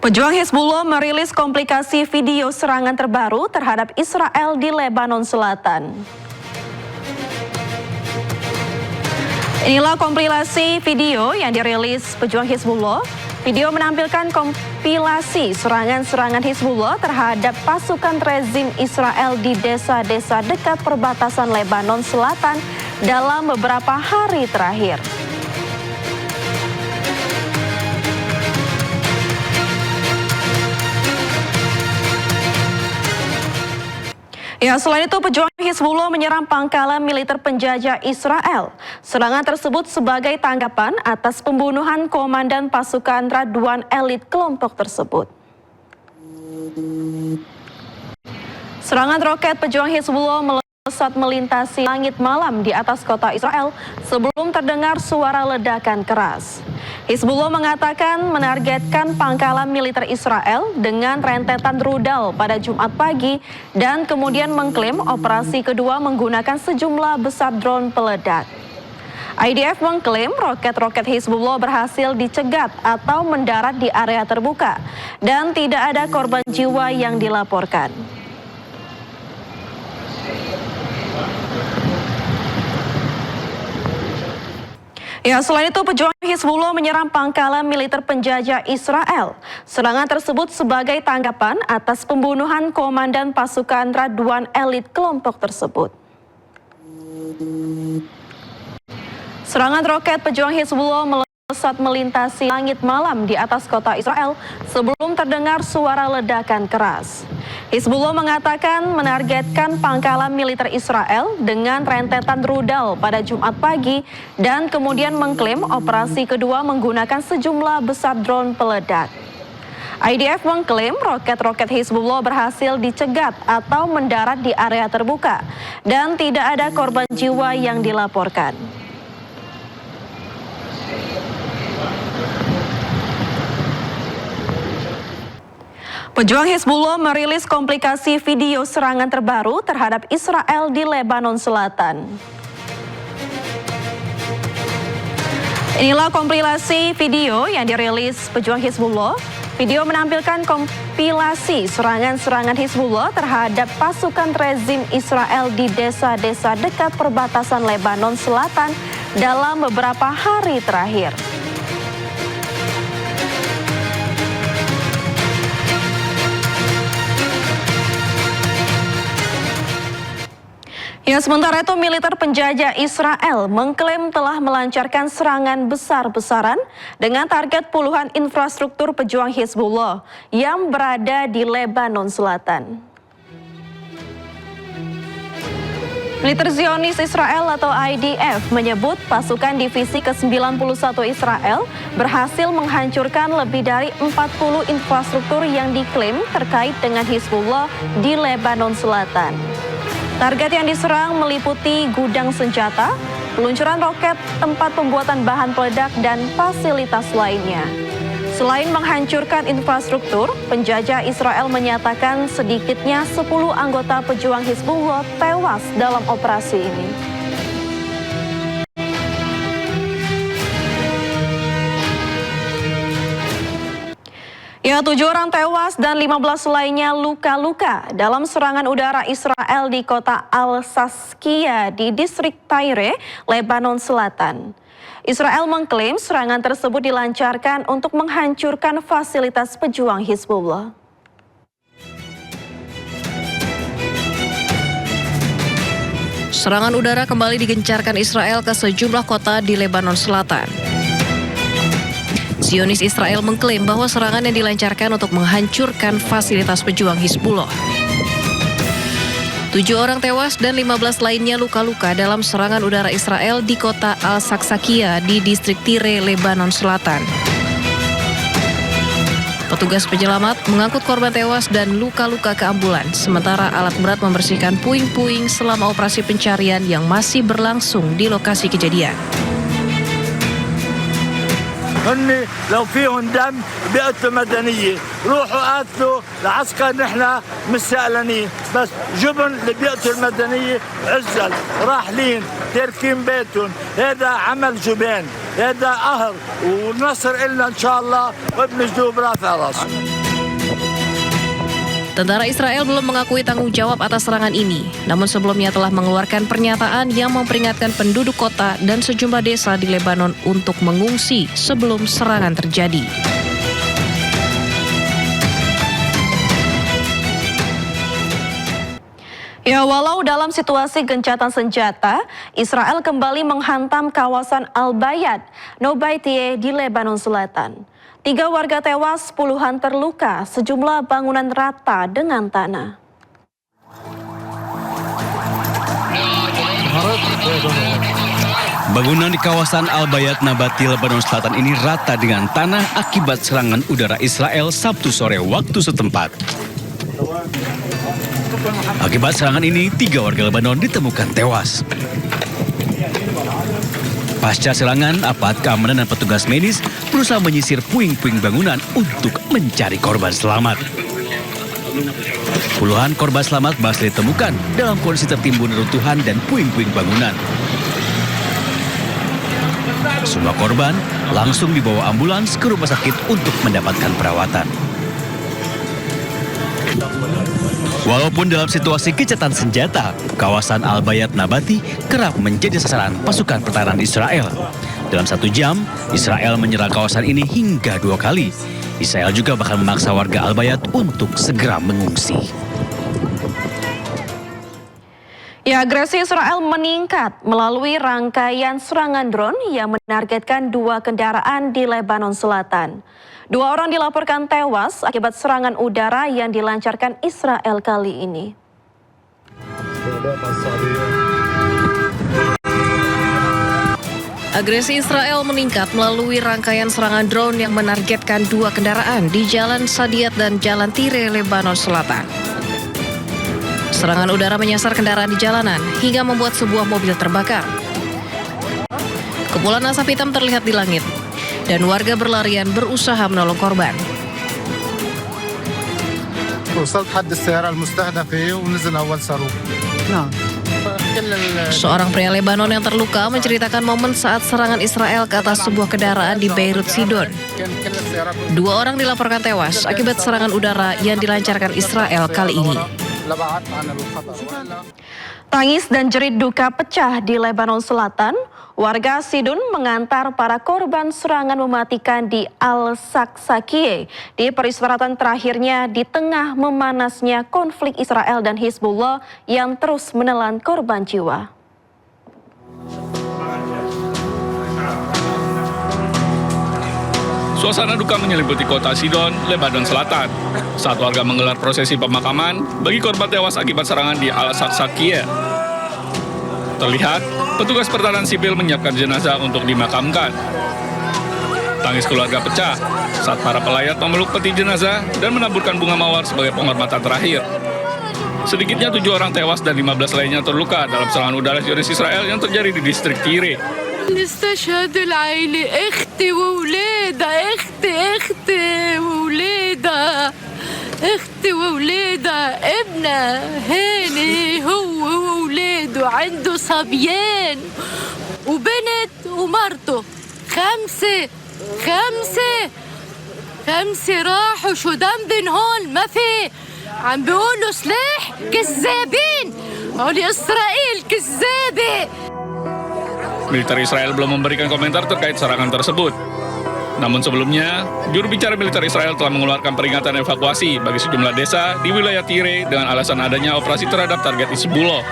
Pejuang Hizbullah merilis komplikasi video serangan terbaru terhadap Israel di Lebanon Selatan. Inilah kompilasi video yang dirilis pejuang Hizbullah. Video menampilkan kompilasi serangan-serangan Hizbullah terhadap pasukan rezim Israel di desa-desa dekat perbatasan Lebanon Selatan dalam beberapa hari terakhir. Ya, selain itu pejuang Hizbullah menyerang pangkalan militer penjajah Israel. Serangan tersebut sebagai tanggapan atas pembunuhan komandan pasukan Radwan elit kelompok tersebut. Serangan roket pejuang Hizbullah melesat melintasi langit malam di atas kota Israel sebelum terdengar suara ledakan keras. Hizbullah mengatakan menargetkan pangkalan militer Israel dengan rentetan rudal pada Jumat pagi dan kemudian mengklaim operasi kedua menggunakan sejumlah besar drone peledak. IDF mengklaim roket-roket Hizbullah berhasil dicegat atau mendarat di area terbuka dan tidak ada korban jiwa yang dilaporkan. Ya, selain itu pejuang Hizbullah menyerang pangkalan militer penjajah Israel. Serangan tersebut sebagai tanggapan atas pembunuhan komandan pasukan Radwan elit kelompok tersebut. Serangan roket pejuang Hizbullah melesat melintasi langit malam di atas kota Israel sebelum terdengar suara ledakan keras. Hizbullah mengatakan menargetkan pangkalan militer Israel dengan rentetan rudal pada Jumat pagi dan kemudian mengklaim operasi kedua menggunakan sejumlah besar drone peledak. IDF mengklaim roket-roket Hizbullah berhasil dicegat atau mendarat di area terbuka dan tidak ada korban jiwa yang dilaporkan. Pejuang Hizbullah merilis komplikasi video serangan terbaru terhadap Israel di Lebanon Selatan. Inilah kompilasi video yang dirilis pejuang Hizbullah. Video menampilkan kompilasi serangan-serangan Hizbullah terhadap pasukan rezim Israel di desa-desa dekat perbatasan Lebanon Selatan dalam beberapa hari terakhir. Ya, sementara itu militer penjajah Israel mengklaim telah melancarkan serangan besar-besaran dengan target puluhan infrastruktur pejuang Hizbullah yang berada di Lebanon Selatan. Militer Zionis Israel atau IDF menyebut pasukan divisi ke-91 Israel berhasil menghancurkan lebih dari 40 infrastruktur yang diklaim terkait dengan Hizbullah di Lebanon Selatan. Target yang diserang meliputi gudang senjata, peluncuran roket, tempat pembuatan bahan peledak, dan fasilitas lainnya. Selain menghancurkan infrastruktur, penjajah Israel menyatakan sedikitnya 10 anggota pejuang Hizbullah tewas dalam operasi ini. Ya, 7 orang tewas dan 15 lainnya luka-luka dalam serangan udara Israel di kota Al-Saskiya di distrik Tyre, Lebanon Selatan. Israel mengklaim serangan tersebut dilancarkan untuk menghancurkan fasilitas pejuang Hizbullah. Serangan udara kembali digencarkan Israel ke sejumlah kota di Lebanon Selatan. Zionis Israel mengklaim bahwa serangan yang dilancarkan untuk menghancurkan fasilitas pejuang Hizbullah. 7 orang tewas dan 15 lainnya luka-luka dalam serangan udara Israel di kota Al-Saskiya di distrik Tyre, Lebanon Selatan. Petugas penyelamat mengangkut korban tewas dan luka-luka ke ambulans, sementara alat berat membersihkan puing-puing selama operasi pencarian yang masih berlangsung di lokasi kejadian. هن لو فيهم دم بيقتلوا مدنية، روحوا قاتلوا العسكر، نحن مش سألانين، بس جبن اللي بيقتل المدنية عزل راحلين تاركين بيتهم، هذا عمل جبان. هذا قهر ونصر إلنا إن شاء الله وبنجدوه برافع راسه. Tentara Israel belum mengakui tanggung jawab atas serangan ini, namun sebelumnya telah mengeluarkan pernyataan yang memperingatkan penduduk kota dan sejumlah desa di Lebanon untuk mengungsi sebelum serangan terjadi. Ya, walau dalam situasi gencatan senjata, Israel kembali menghantam kawasan Al-Bayad, Nobaitie di Lebanon Selatan. 3 warga tewas, puluhan terluka, sejumlah bangunan rata dengan tanah. Bangunan di kawasan Al-Bayad Nabati, Lebanon Selatan ini rata dengan tanah akibat serangan udara Israel Sabtu sore waktu setempat. Akibat serangan ini, 3 warga Lebanon ditemukan tewas. Pasca serangan, aparat keamanan dan petugas medis berusaha menyisir puing-puing bangunan untuk mencari korban selamat. Puluhan korban selamat berhasil ditemukan dalam kondisi tertimbun reruntuhan dan puing-puing bangunan. Semua korban langsung dibawa ambulans ke rumah sakit untuk mendapatkan perawatan. Walaupun dalam situasi gencatan senjata, kawasan Al-Bayad Nabati kerap menjadi sasaran pasukan pertahanan Israel. Dalam 1 jam, Israel menyerang kawasan ini hingga 2 kali. Israel juga bahkan memaksa warga Al-Bayad untuk segera mengungsi. Ya, agresi Israel meningkat melalui rangkaian serangan drone yang menargetkan 2 kendaraan di Lebanon Selatan. 2 orang dilaporkan tewas akibat serangan udara yang dilancarkan Israel kali ini. Agresi Israel meningkat melalui rangkaian serangan drone yang menargetkan 2 kendaraan di Jalan Sadiat dan Jalan Tire, Lebanon Selatan. Serangan udara menyasar kendaraan di jalanan hingga membuat sebuah mobil terbakar. Kepulan asap hitam terlihat di langit, dan warga berlarian berusaha menolong korban. وصلت حد السيارة المستهدفة ونزل أول صاروخ. Seorang pria Lebanon yang terluka menceritakan momen saat serangan Israel ke atas sebuah kendaraan di Beirut, Sidon. 2 orang dilaporkan tewas akibat serangan udara yang dilancarkan Israel kali ini. Tangis dan jerit duka pecah di Lebanon Selatan. Warga Sidon mengantar para korban serangan mematikan di Al-Saksakiye di peristirahatan terakhirnya di tengah memanasnya konflik Israel dan Hizbullah yang terus menelan korban jiwa. Suasana duka menyelimuti kota Sidon, Lebanon Selatan, saat warga menggelar prosesi pemakaman bagi korban tewas akibat serangan di Al-Saksakiye. Terlihat, petugas pertahanan sipil menyiapkan jenazah untuk dimakamkan. Tangis keluarga pecah saat para pelayat memeluk peti jenazah dan menaburkan bunga mawar sebagai penghormatan terakhir. Sedikitnya 7 orang tewas dan 15 lainnya terluka dalam serangan udara Zionis Israel yang terjadi di distrik Tire. استشهد العيلة اختي وولادها اختي وولادها اختي وولادها ابنها هاني هو وولاده عنده صبيان وبنت ومرته خمسة راحوا شو ذنبن هون ما في عم بيقولوا سلاح كذابين هول إسرائيل كذابة. Militer Israel belum memberikan komentar terkait serangan tersebut. Namun sebelumnya, juru bicara militer Israel telah mengeluarkan peringatan evakuasi bagi sejumlah desa di wilayah Tire dengan alasan adanya operasi terhadap target Hizbullah.